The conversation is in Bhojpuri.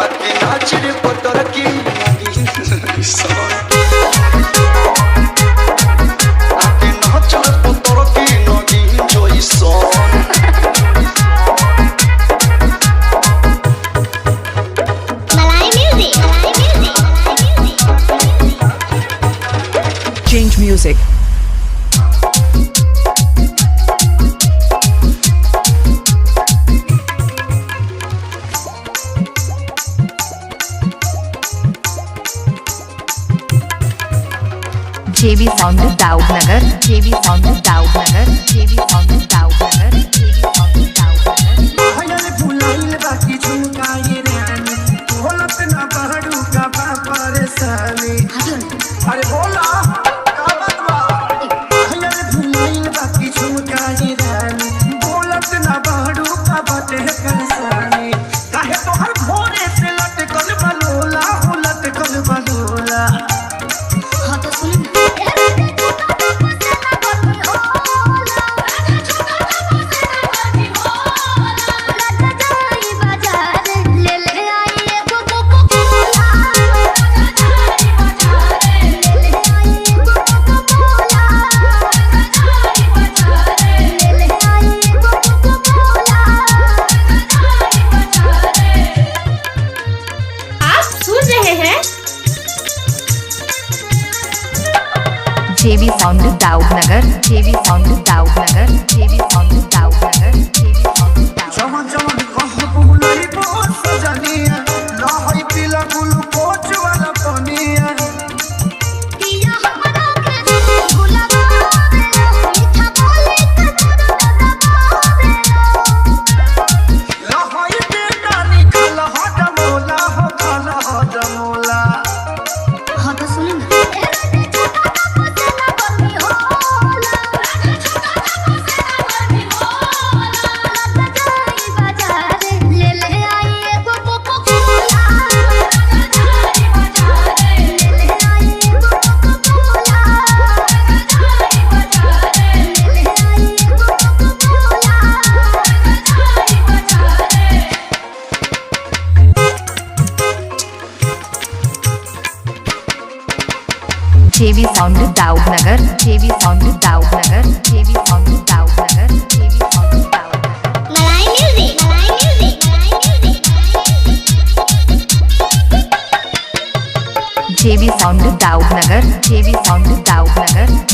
आके नाच रे पतर की आके नाच रे पतर की नगी जोइसन Change music. JB Sound Daudnagar, JB Sound Daudnagar, JB Sound Daudnagar, JB Sound Daudnagar. हयल फुलाइल बाकी झुमकाए रानी बोलत ना बहड़ू का परेशानी अरे बोला का बात बा हयल फुलाइल बाकी झुमकाए रानी बोलत ना बहड़ू का बाटे परेशानी काहे तो हर भोरे से लटकल बलोला हो लटकल बलोला हां तो सुन JB Sound Daudnagar, JB Sound Daudnagar, JB Sound Daudnagar, JB Sound Daudnagar. जमा जमा कह बुलाई बहुत सजनिया लहई पीला ग्लूकोज वाला पनिया पिया हमरा के गुलाबा मीठा बोले लहई बेटा निकल हजमोला हो खाना हजमोला हां तो सुन ना JB Sound Daudnagar, JB Sound Daudnagar, JB Sound Daudnagar, JB Sound Daudnagar. malaaimusic. JB Sound Daudnagar, JB Sound Daudnagar.